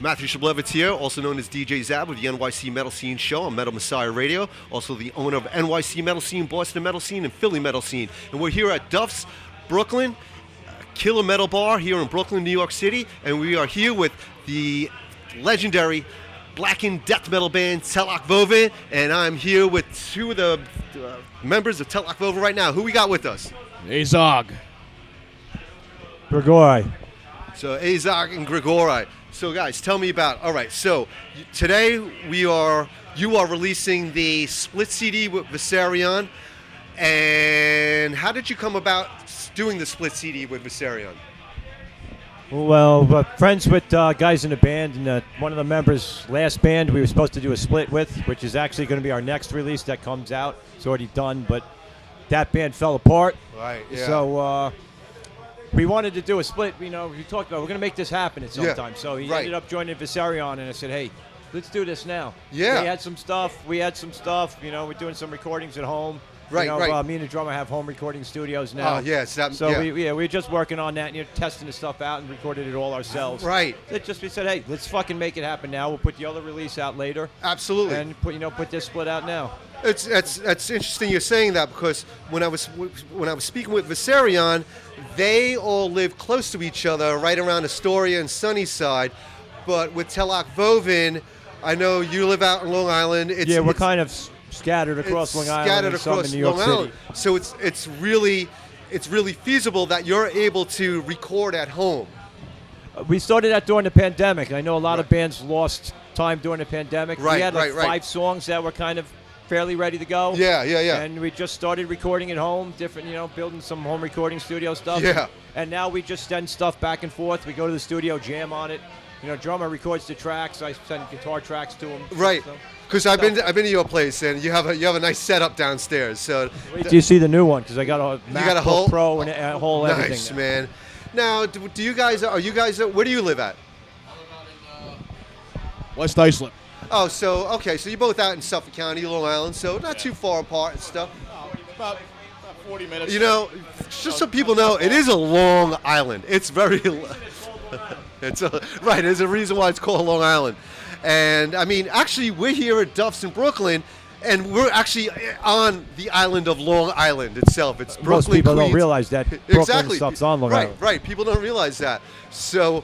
Matthew Shablevitz here, also known as DJ Zab with the NYC Metal Scene show on Metal Messiah Radio. Also the owner of NYC Metal Scene, Boston Metal Scene, and Philly Metal Scene. And we're here at Duff's Brooklyn Killer Metal Bar here in Brooklyn, New York City. And we are here with the legendary blackened death metal band Teloch Vovin. And I'm here with two of the members of Teloch Vovin right now. Who we got with us? Azog. Grigori. So Azog and Grigori. So guys, tell me about, all right, so today you are releasing the split CD with Viserion, and how did you come about doing the split CD with Viserion? Well, we're friends with guys in the band, and one of the members' last band we were supposed to do a split with, which is actually going to be our next release that comes out. It's already done, but that band fell apart. Right, yeah. So we wanted to do a split. You know, we talked about we're going to make this happen at some time. So he ended up joining Viserion, and I said, hey, let's do this now. Yeah. They had some stuff. We had some stuff. You know, we're doing some recordings at home. Right, you know, right. Me and the drummer have home recording studios now. Oh, yeah. We're just working on that, and testing the stuff out and recorded it all ourselves. Right. We said, hey, let's fucking make it happen now. We'll put the other release out later. Absolutely. And put this split out now. It's interesting you're saying that, because when I was speaking with Viserion, they all live close to each other, right around Astoria and Sunnyside. But with Teloch Vovin, I know you live out in Long Island. We're kind of scattered across Long Island and some in New York City. So it's really feasible that you're able to record at home. We started that during the pandemic. I know a lot of bands lost time during the pandemic. Right, we had 5 songs that were kind of fairly ready to go. Yeah. And we just started recording at home, building some home recording studio stuff. Yeah. And now we just send stuff back and forth. We go to the studio, jam on it. Drummer records the tracks. I send guitar tracks to him. Right. Because I've been to your place, and you have a nice setup downstairs. So wait till you see the new one, because I got a MacBook Pro and a whole everything. Nice, man. Now, do you guys? Where do you live at? I live out in West Islip. Oh, so you're both out in Suffolk County, Long Island, so not too far apart and stuff. About 40 minutes. Just so people know, it is a long island. It's very. There's a reason why it's called Long Island. And I mean, actually, we're here at Duff's in Brooklyn, and we're actually on the island of Long Island itself. It's Brooklyn, most people Queens. Don't realize that Brooklyn stuff's on Long Island. Right. People don't realize that. So,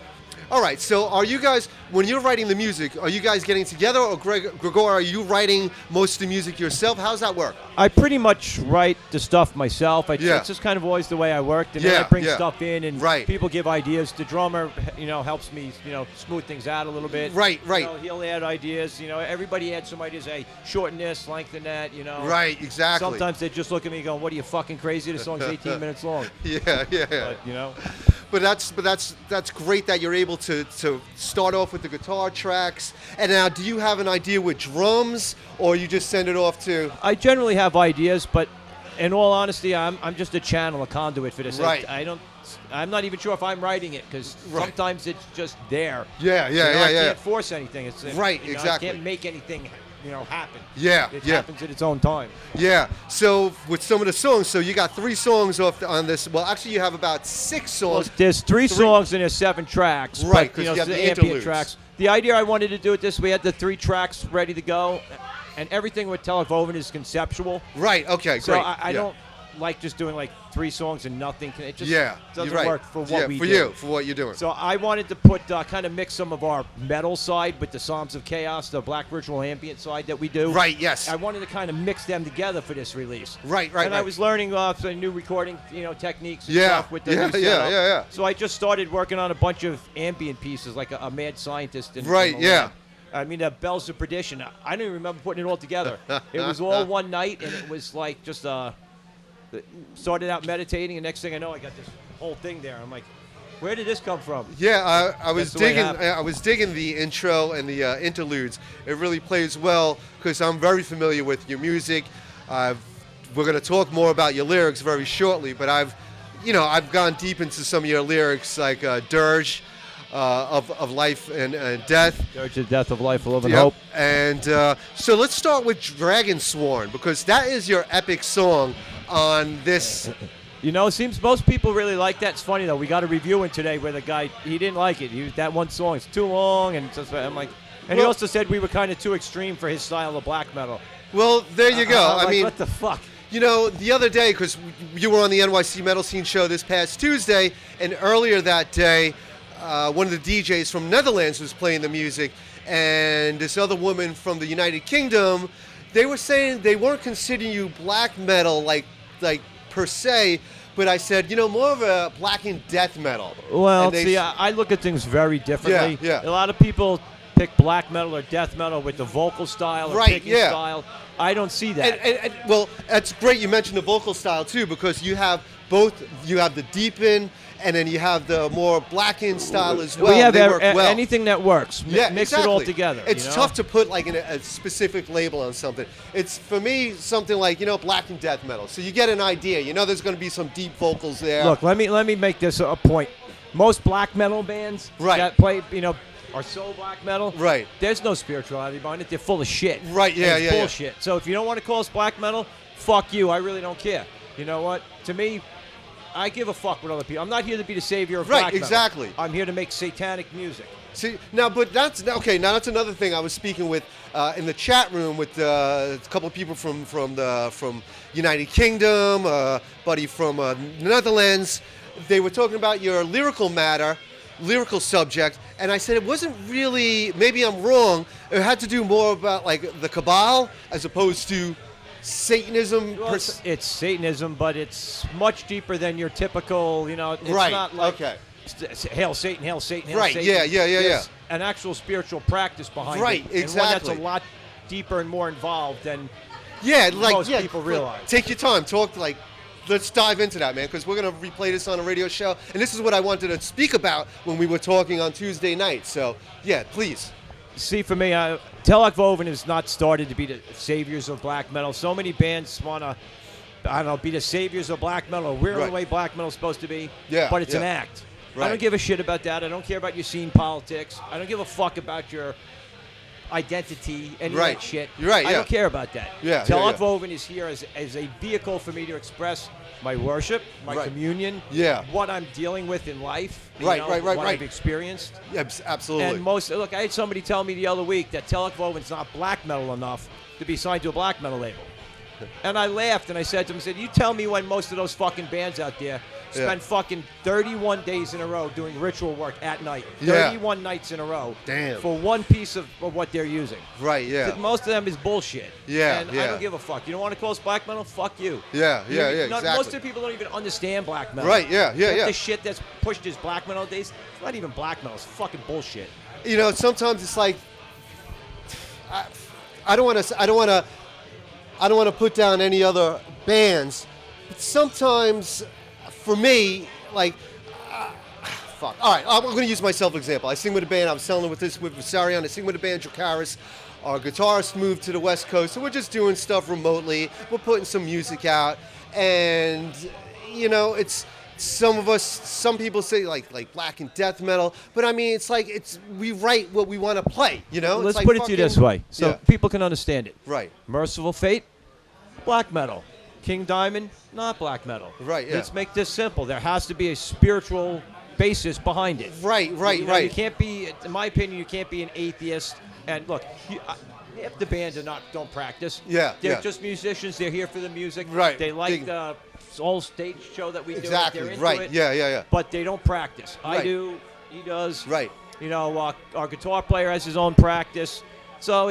all right. So, are you guys, when you're writing the music, are you guys getting together, or Grigori, are you writing most of the music yourself? How's that work? I pretty much write the stuff myself. It's just kind of always the way I worked. And then I bring stuff in, and people give ideas. The drummer, helps me, smooth things out a little bit. Right. He'll add ideas. Everybody adds some ideas. Hey, shorten this, lengthen that. Right. Exactly. Sometimes they just look at me going, "What are you fucking crazy? The song's 18 minutes long." Yeah. But that's great that you're able to start off with the guitar tracks. And now, do you have an idea with drums, or you just send it off to? I generally have ideas, but in all honesty, I'm just a channel, a conduit for this. Right. I'm not even sure if I'm writing it, because sometimes it's just there. Yeah. I can't force anything. Exactly. I can't make anything happen. Yeah. It happens at its own time. Yeah. So with some of the songs, so you got 3 songs on this. Well, actually, you have about 6 songs. Well, there's 3 songs and there's 7 tracks. Right. Because you have the ambient interludes. tracks. The idea I wanted to do with this, we had the 3 tracks ready to go, and everything with Teloch Vovin is conceptual. Right. Okay. So great. I don't like just doing like 3 songs and nothing. It just doesn't you're right. work for what we do. Yeah, for what you're doing. So I wanted to put kind of mix some of our metal side with the Psalms of Chaos, the black ritual ambient side that we do. Right. Yes. I wanted to kind of mix them together for this release. Right. And I was learning some new recording, techniques and stuff with the new setup. Yeah. So I just started working on a bunch of ambient pieces, like a mad scientist. In the lab. I mean, Bells of Perdition. I don't even remember putting it all together. It was all one night, and it was like just started out meditating, and next thing I know, I got this whole thing there. I'm like, where did this come from? Yeah, I was digging the intro and the interludes. It really plays well, because I'm very familiar with your music. We're going to talk more about your lyrics very shortly, but I've gone deep into some of your lyrics, like Dirge. Of life and death. Dirge of death, of life, love, and hope. And so let's start with Dragon Sworn, because that is your epic song on this You know, it seems most people really like that. It's funny though. We got a review in today where the guy he didn't like it. That one song is too long, and I'm like, and he also said we were kind of too extreme for his style of black metal. Well, there you go. I like, mean, what the fuck? You know, the other day, because you were on the NYC Metal Scene show this past Tuesday, and earlier that day, one of the DJs from Netherlands was playing the music, and this other woman from the United Kingdom, they were saying they weren't considering you black metal like per se, but I said, you know, more of a black and death metal. Well, see, I look at things very differently. Yeah. A lot of people pick black metal or death metal with the vocal style or picking style. I don't see that. And well, that's great you mentioned the vocal style too, because you have both. You have the deepen, and then you have the more blackened style as well. We have they work well. anything that works. Mix it all together. It's tough to put like a specific label on something. It's for me something like, you know, black and death metal. So you get an idea. You know, there's going to be some deep vocals there. Look, let me make this a point. Most black metal bands that play, you know, are so black metal. Right. There's no spirituality behind it. They're full of shit. Right. Yeah. It's bullshit. Yeah. So if you don't want to call us black metal, fuck you. I really don't care. You know what? To me, I give a fuck what other people. I'm not here to be the savior of black metal. Exactly. I'm here to make satanic music. See now, but that's okay. Now that's another thing I was speaking with in the chat room with a couple of people from United Kingdom, buddy from Netherlands. They were talking about your lyrical subject, and I said it wasn't really. Maybe I'm wrong. It had to do more about like the Cabal as opposed to Satanism. Well, it's Satanism, but it's much deeper than your typical. You know, it's not like hail Satan, hail Satan, hail Satan. Yeah. There's an actual spiritual practice behind it. Right, exactly. And one that's a lot deeper and more involved than most people realize. Take your time. Let's dive into that, man, because we're going to replay this on a radio show. And this is what I wanted to speak about when we were talking on Tuesday night. So, yeah, please. See, for me, Teloch Vovin has not started to be the saviors of black metal. So many bands want to, I don't know, be the saviors of black metal. Or we're the way black metal is supposed to be. Yeah, but it's an act. Right. I don't give a shit about that. I don't care about your scene politics. I don't give a fuck about your identity, any of that shit. You're right, I don't care about that. Teloch Vovin is here as a vehicle for me to express my worship, my communion, what I'm dealing with in life, what I've experienced. Absolutely. And I had somebody tell me the other week that Teloch Vovin's not black metal enough to be signed to a black metal label. And I laughed and I said to him, you tell me when most of those fucking bands out there spend fucking 31 days in a row doing ritual work at night. 31 nights in a row. Damn. For one piece of what they're using. Right, yeah. Most of them is bullshit. And I don't give a fuck. You don't want to call us black metal? Fuck you. Exactly. Most of the people don't even understand black metal. Right, yeah. The shit that's pushed as black metal days, it's not even black metal. It's fucking bullshit. You know, sometimes it's like, I don't want to put down any other bands, but sometimes, for me, like, fuck. All right, I'm going to use myself as an example. I sing with a band. I was telling with Sarion. I sing with a band, Jokaris. Our guitarist moved to the West Coast, so we're just doing stuff remotely. We're putting some music out, and you know, it's some people say like black and death metal, but I mean, it's like we write what we want to play. You know, let's put it to you this way, so people can understand it. Right. Merciful Fate, black metal. King Diamond, not black metal. Right, yeah. Let's make this simple. There has to be a spiritual basis behind it. Right. You can't be, in my opinion, you can't be an atheist. And look, if the band don't practice. They're just musicians. They're here for the music. Right. They like the whole stage show that we do. Exactly. They're into Right. it, Yeah. But they don't practice. Right. I do. He does. Right. You know, our guitar player has his own practice. So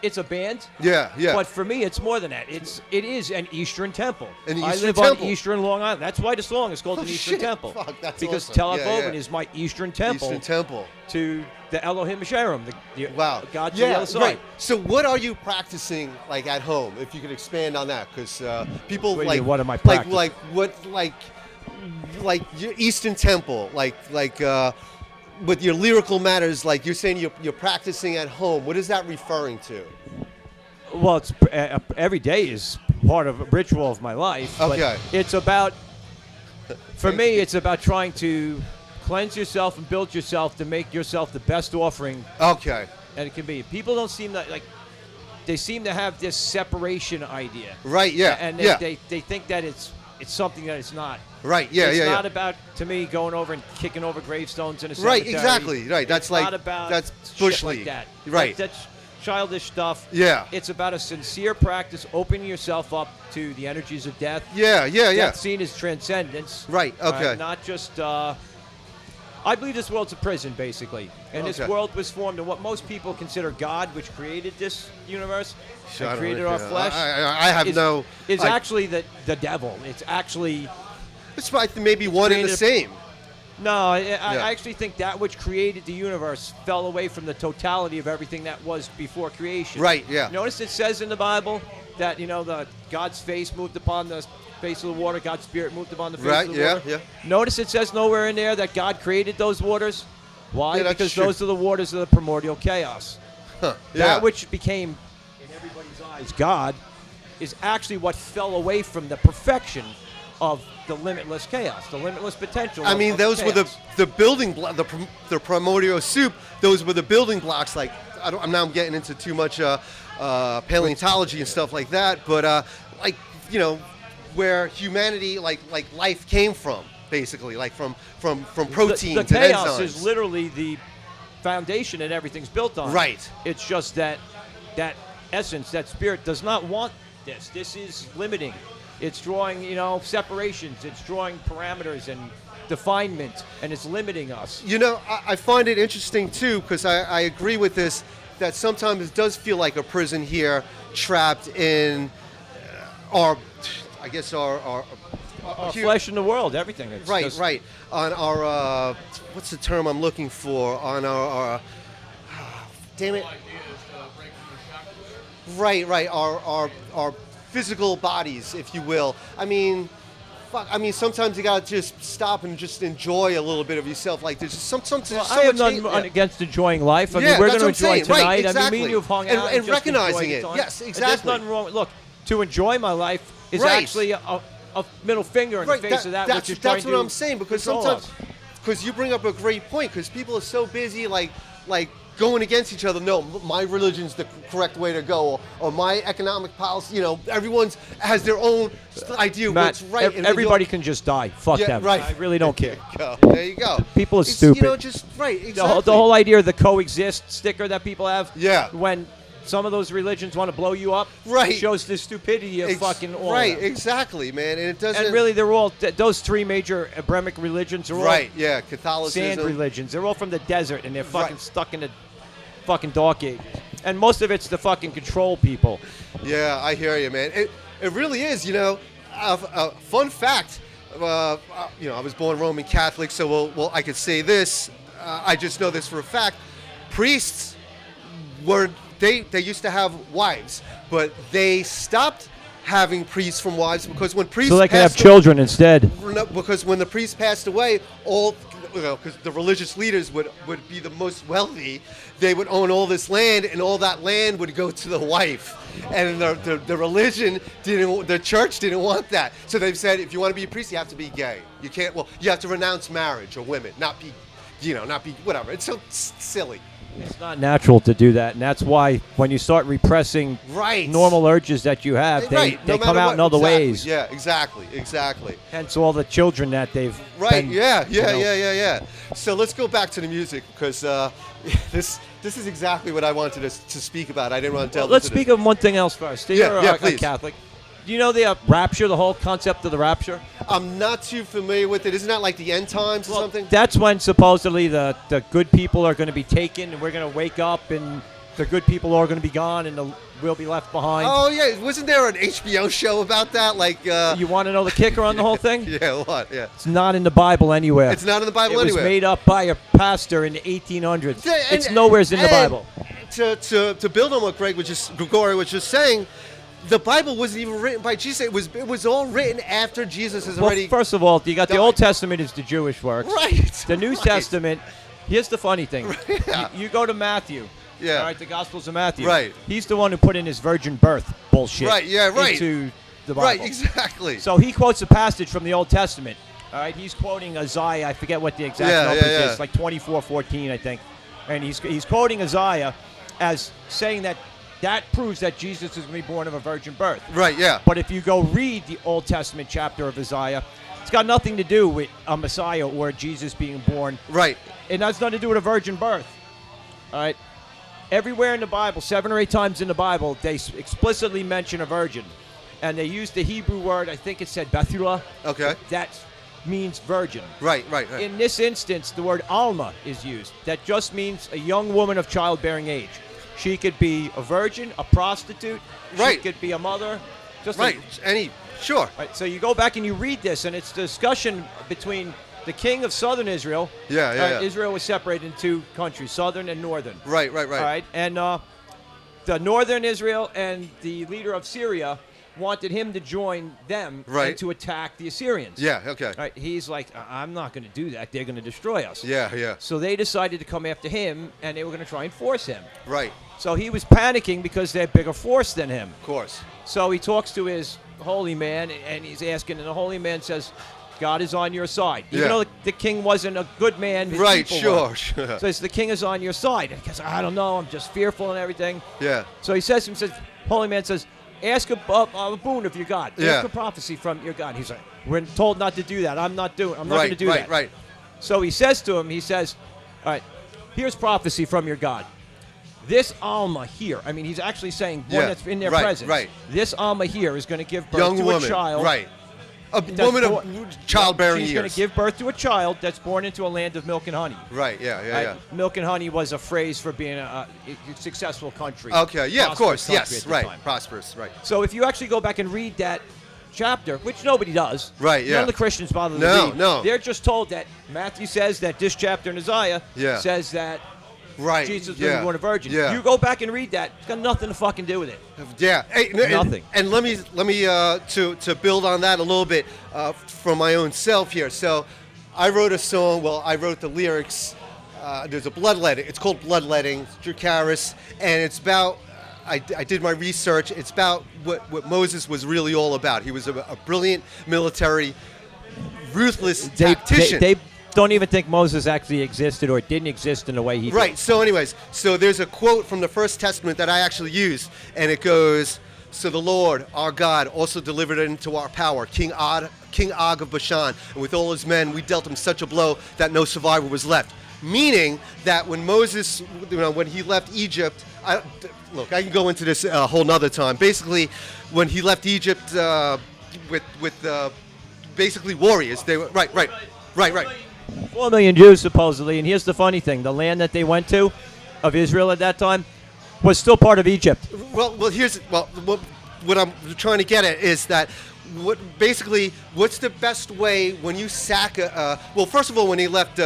it's a band. Yeah. But for me, it's more than that. It is an Eastern temple. I live on Eastern Long Island. That's why the song is called an Eastern temple. Fuck, that's because awesome. Teloch Vovin is my Eastern temple. To the Elohim Sharim, the God to the other side. Right. So what are you practicing like at home? If you could expand on that, because people what am I practicing? Like your Eastern temple, with your lyrical matters, like you're saying you're practicing at home. What is that referring to? Well, it's every day is part of a ritual of my life. Okay. But it's about, for me, it's about trying to cleanse yourself and build yourself to make yourself the best offering. Okay. And it can be. People don't seem that they seem to have this separation idea. Right. Yeah. And yeah. they think that it's something that it's not. Right. Yeah. It's not about, to me, going over and kicking over gravestones in a Right. cemetery. Exactly. Right. That's it's like not about that's shit bush like league. that. Right. That's childish stuff. Yeah. It's about a sincere practice, opening yourself up to the energies of death. Yeah. Yeah. Yeah. Death seen as transcendence. Right. Okay. Not just. I believe this world's a prison, basically, and this world was formed in what most people consider God, which created this universe and created our flesh. I have no. Is actually the devil. It's actually. It's maybe one and the same. No, I actually think that which created the universe fell away from the totality of everything that was before creation. Right. Yeah. Notice it says in the Bible that the God's face moved upon the face of the water, God's spirit moved upon the face of the water. Yeah. Notice it says nowhere in there that God created those waters. Why? Yeah, because true. those are the waters of the primordial chaos. Huh. That which became, in everybody's eyes, God, is actually what fell away from the perfection of the limitless chaos, the limitless potential. I mean, those were the building the primordial soup. Those were the building blocks. Like I'm now getting into too much paleontology and stuff like that. But where humanity, like life came from, basically, like from proteins the and chaos enzymes. is literally the foundation that everything's built on. Right. It's just that essence, that spirit, does not want this. This is limiting. It's drawing, separations. It's drawing parameters and definement, and it's limiting us. I find it interesting too, because I agree with this, that sometimes it does feel like a prison here, trapped in our flesh in the world, everything. It's right. On our, what's the term I'm looking for? On our damn it. Right. Our physical bodies, if you will. I mean, sometimes you gotta just stop and just enjoy a little bit of yourself. Like there's just something. Well, I have nothing against enjoying life. I mean, we're going to enjoy tonight. Right, exactly. I mean, me and you have hung out and recognizing it. Yes, exactly. There's nothing wrong. Look, to enjoy my life is actually a middle finger in the face of that which is trying to. That's what I'm saying, because sometimes, because you bring up a great point, because people are so busy like going against each other. No, my religion's the correct way to go, or my economic policy. Everyone's has their own idea of what's right. Everybody can just die. Fuck them. Right. I really don't care. There you go. People are stupid. Just right. Exactly. The whole idea of the coexist sticker that people have. Yeah. When some of those religions want to blow you up, right, shows the stupidity of fucking all. Right. Of them. Exactly, man. And it doesn't. And really, they're all those three major Abrahamic religions are all Yeah. Catholicism. Sand religions. They're all from the desert, and they're fucking stuck in the fucking dark ages. And most of it's to fucking control people. Yeah, I hear you, man. It really is. Fun fact. I was born Roman Catholic, so I could say this. I just know this for a fact. Priests they used to have wives, but they stopped having priests from wives because when priests so they can have children instead. Because when the priests passed away, because the religious leaders would be the most wealthy, they would own all this land, and all that land would go to the wife. And the religion the church didn't want that. So they've said, if you want to be a priest, you have to be gay. You can't. Well, you have to renounce marriage or women, not be whatever. It's so silly. It's not natural to do that, and that's why when you start repressing normal urges that you have, they come out in other ways. Yeah, exactly. Hence all the children that they've Yeah. So let's go back to the music, because this is exactly what I wanted to speak about. I didn't want to tell. Let's speak of one thing else first. You're please. a Catholic. Do you know the rapture, the whole concept of the rapture? I'm not too familiar with it. Isn't that like the end times or something? That's when supposedly the good people are going to be taken, and we're going to wake up, and the good people are going to be gone, and we'll be left behind. Oh, yeah. Wasn't there an HBO show about that? You want to know the kicker on the whole thing? Yeah, what? Yeah. It's not in the Bible anywhere. It's not in the Bible anywhere. It was made up by a pastor in the 1800s. It's nowhere in the Bible. To build on what Gregory was just saying, the Bible wasn't even written by Jesus. It was all written after Jesus has already. First of all, you got the Old Testament is the Jewish works. Right. The New Testament. Here's the funny thing. Yeah. You go to Matthew. Yeah. All right, the Gospels of Matthew. Right. He's the one who put in his virgin birth bullshit. Right. Yeah. Right. Into the Bible. Right. Exactly. So he quotes a passage from the Old Testament. All right. He's quoting Isaiah. I forget what the exact number is. Like 24:14, I think. And he's quoting Isaiah as saying that that proves that Jesus is going to be born of a virgin birth. Right, yeah. But if you go read the Old Testament chapter of Isaiah, it's got nothing to do with a Messiah or Jesus being born. Right. It has nothing to do with a virgin birth. All right? Everywhere in the Bible, 7 or 8 times in the Bible, they explicitly mention a virgin. And they use the Hebrew word, I think it said Bethulah. Okay. That means virgin. Right. In this instance, the word Alma is used. That just means a young woman of childbearing age. She could be a virgin, a prostitute. Right. She could be a mother. Just right. Sure. Right. So you go back and you read this, and it's the discussion between the king of southern Israel. Yeah. Israel was separated in 2 countries, southern and northern. Right. All right. And the northern Israel and the leader of Syria wanted him to join them and to attack the Assyrians. Yeah, okay. Right, he's like, I'm not going to do that. They're going to destroy us. Yeah. So they decided to come after him, and they were going to try and force him. Right. So he was panicking because they're bigger force than him. Of course. So he talks to his holy man, and he's asking, and the holy man says, God is on your side. Even though the king wasn't a good man. Right, sure. So the king is on your side. And he goes, I don't know, I'm just fearful and everything. Yeah. So he says, holy man says, ask a boon of your God. Ask a prophecy from your God. He's like, we're told not to do that. I'm not going to do that. Right. So he says to him, all right, here's prophecy from your God. This Alma here, I mean, he's actually saying one that's in their presence. Right. This Alma here is going to give birth to a child. Right. A woman of childbearing years. She's going to give birth to a child that's born into a land of milk and honey. Right, yeah. Milk and honey was a phrase for being a successful country. Okay, yeah, of course, yes, right, time. prosperous, right. So if you actually go back and read that chapter, which nobody does. Right, yeah. None of the Christians bother to read. No. They're just told that Matthew says that this chapter in Isaiah says that Jesus was born a virgin. Yeah. You go back and read that. It's got nothing to fucking do with it. Yeah. Nothing. And let me to build on that a little bit from my own self here. So I wrote a song. Well, I wrote the lyrics. There's a bloodletting. It's called Bloodletting. It's Dracaris, and it's about. I did my research. It's about what Moses was really all about. He was a brilliant military, ruthless tactician. They don't even think Moses actually existed or didn't exist in the way he did. Right. So anyways, there's a quote from the First Testament that I actually used, and it goes, so the Lord, our God, also delivered it into our power, King Og of Bashan, and with all his men we dealt him such a blow that no survivor was left. Meaning that when Moses, when he left Egypt, look, I can go into this a whole nother time. Basically, when he left Egypt with basically warriors, they were right. 4 million Jews, supposedly. And here's the funny thing. The land that they went to, of Israel at that time, was still part of Egypt. Well, what I'm trying to get at is that what's the best way when you sack well, first of all, when they left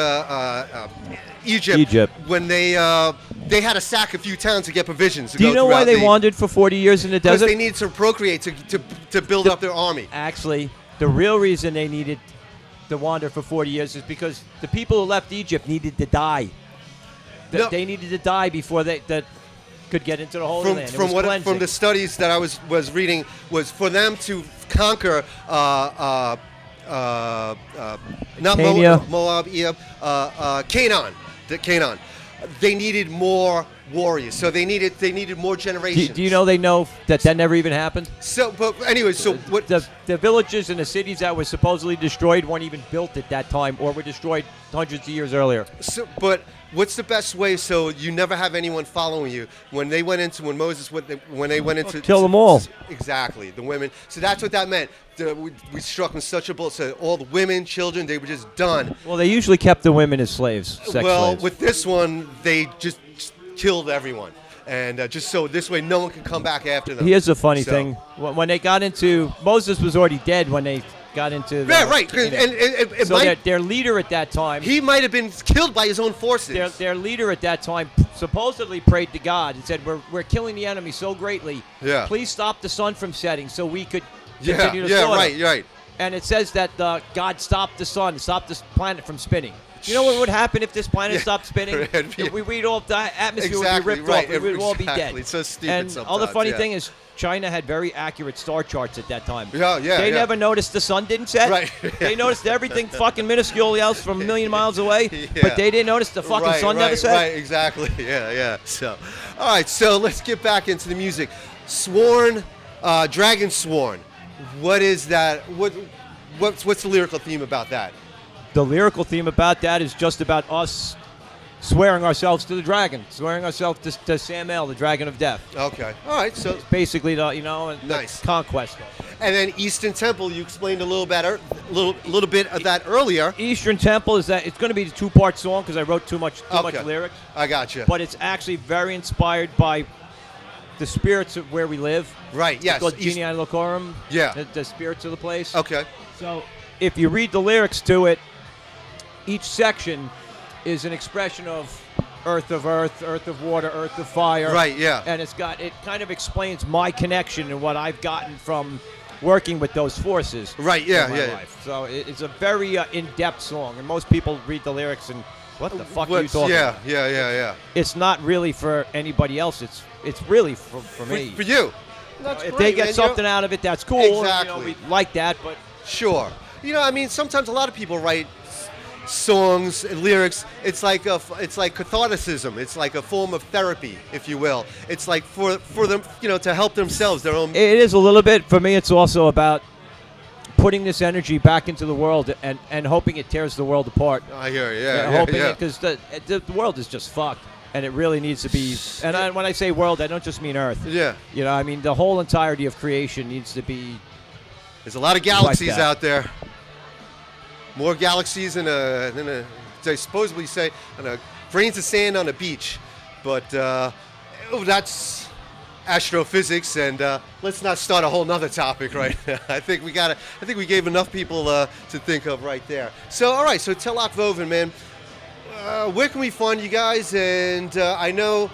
Egypt, when they had to sack a few towns to get provisions. Do you know why they wandered for 40 years in the desert? Because they needed to procreate to build up their army. Actually, the real reason they needed to wander for 40 years is because the people who left Egypt needed to die. They needed to die before they could get into the Holy Land. From the studies that I was reading, was for them to conquer not Moab, Canaan. They needed more warriors, so they needed more generations. Do you know they know that never even happened? So, but anyway, what the villages and the cities that were supposedly destroyed weren't even built at that time, or were destroyed hundreds of years earlier. So, but what's the best way so you never have anyone following you? When they went into kill them all. Exactly, the women. So that's what that meant. We struck them such a blow. So all the women, children, they were just done. Well, they usually kept the women as slaves. Slaves. With this one, they just killed everyone, and just so this way no one can come back after them. Here's the funny thing: when they got into Moses was already dead when they got into right. So their leader at that time, he might have been killed by his own forces. Their leader at that time supposedly prayed to God and said, "We're killing the enemy so greatly. Please stop the sun from setting so we could continue to slaughter." Right. And it says that God stopped the sun, stopped this planet from spinning. You know what would happen if this planet stopped spinning? We'd all die. Atmosphere would be ripped off. We would all be dead. It's so stupid and sometimes. all the funny thing is, China had very accurate star charts at that time. Yeah. They never noticed the sun didn't set. Right. They noticed everything fucking minuscule else from a million miles away, but they didn't notice the fucking sun never set. Right, exactly. Yeah. So, all right, so let's get back into the music. Sworn, Dragon Sworn. What is that? What's the lyrical theme about that? The lyrical theme about that is just about us swearing ourselves to the dragon, swearing ourselves to Samael, the dragon of death. Okay. All right. So it's basically the nice conquest. And then Eastern Temple, you explained a little bit of that earlier. Eastern Temple is that it's going to be a 2-part song because I wrote too much lyrics. I got you. But it's actually very inspired by the spirits of where we live. Right. Yes. It's called Genii Locorum. Yeah. The spirits of the place. Okay. So if you read the lyrics to it, each section is an expression of earth of water, earth of fire. Right, yeah. And it kind of explains my connection and what I've gotten from working with those forces. Right, yeah, in my life. So it's a very in-depth song, and most people read the lyrics and what the fuck are you talking about? Yeah. It's not really for anybody else. It's really for me. For you. That's if great, they get man. something out of it, that's cool. Exactly. We like that, but sure. I memean, sometimes a lot of people write songs and lyrics. It's like catharticism. It's like a form of therapy, if you will. It's like for them, to help themselves, their own. It is a little bit for me. It's also about putting this energy back into the world and hoping it tears the world apart. I hear you. Hoping it, because the world is just fucked, and it really needs to be. And when I say world, I don't just mean Earth. Yeah. I mean the whole entirety of creation needs to be. There's a lot of galaxies out there. More galaxies than they supposedly say, grains of sand on a beach. But that's astrophysics, and let's not start a whole nother topic right now. I think we gave enough people to think of right there. So, all right, so Teloch Vovin, man, where can we find you guys? And I know,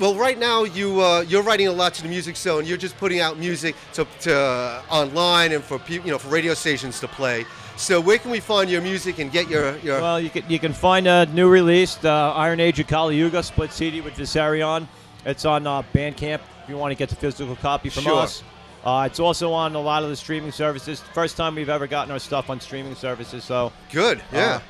well, right now you're writing a lot to the music zone. You're just putting out music to online and for people, for radio stations to play. So where can we find your music and get your? Well, you can find a new release, Iron Age of Kali Yuga split CD with Viserion. It's on Bandcamp if you want to get the physical copy from us. It's also on a lot of the streaming services. First time we've ever gotten our stuff on streaming services. So good, yeah.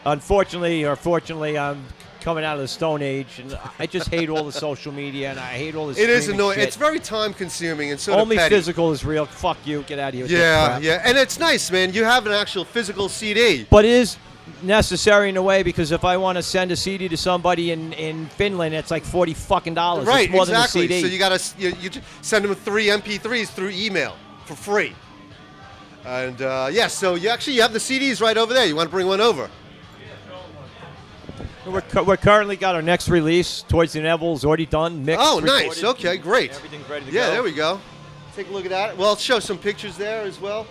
Unfortunately or fortunately, I'm coming out of the Stone Age, and I just hate all the social media, and I hate all this. It is annoying. Shit. It's very time consuming and sort Only of petty. physical is real. Fuck you. Get out of here. Yeah, and it's nice, man. You have an actual physical CD. But it is necessary in a way, because if I want to send a CD to somebody in Finland, it's like $40 fucking. Right, it's more exactly. Than a CD. So you gotta you send them 3 MP3s through email for free. And so you have the CDs right over there. You want to bring one over? We're currently got our next release, Towards the Inevitable, is already done, mixed. Oh, recorded, nice. Okay, great. Everything's ready to go. Yeah, there we go. Take a look at that. Well, I'll show some pictures there as well.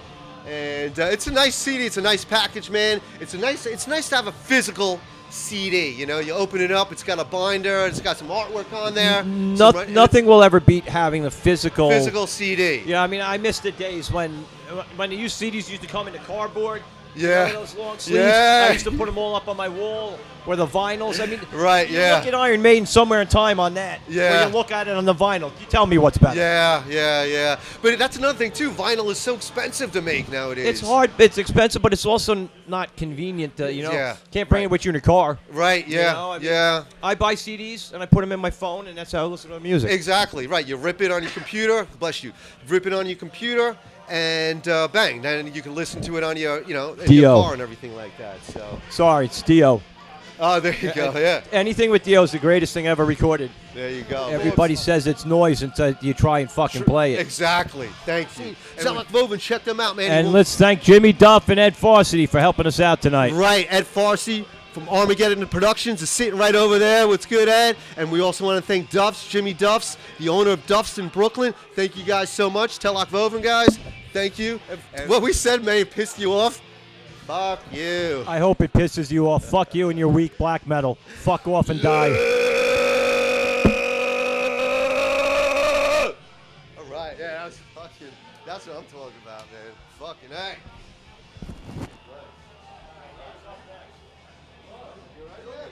And it's a nice CD. It's a nice package, man. It's nice to have a physical CD. You open it up. It's got a binder. It's got some artwork on there. Nothing will ever beat having the physical CD. Yeah, I mean, I miss the days when the CDs used to come in the cardboard. Yeah. Those long sleeves. Yeah. I used to put them all up on my wall. Or the vinyls. I mean, right, you look at Iron Maiden somewhere in time on that. Yeah. When you look at it on the vinyl, you tell me what's better. Yeah. But that's another thing too. Vinyl is so expensive to make nowadays. It's hard. It's expensive, but it's also not convenient. Can't bring it with you in your car. Right. Yeah. I buy CDs and I put them in my phone, and that's how I listen to music. Exactly. Right. You rip it on your computer. Bless you. Rip it on your computer. And bang, then you can listen to it on your, in your car and everything like that. So sorry, it's Dio. Oh, there you go. Yeah. Anything with Dio is the greatest thing ever recorded. There you go. Everybody says it's noise until you try and fucking play it. Exactly. Thank you. Teloch Vovin, check them out, man. And let's thank Jimmy Duff and Ed Farsidy for helping us out tonight. Right, Ed Farsi from Armageddon Productions is sitting right over there. What's good, Ed? And we also want to thank Duffs, Jimmy Duffs, the owner of Duffs in Brooklyn. Thank you guys so much. Teloch Vovin, guys. Thank you. What we said may have pissed you off. Fuck you. I hope it pisses you off. Fuck you and your weak black metal. Fuck off and die. All right, yeah, that's what I'm talking about, man. Fucking A. Right.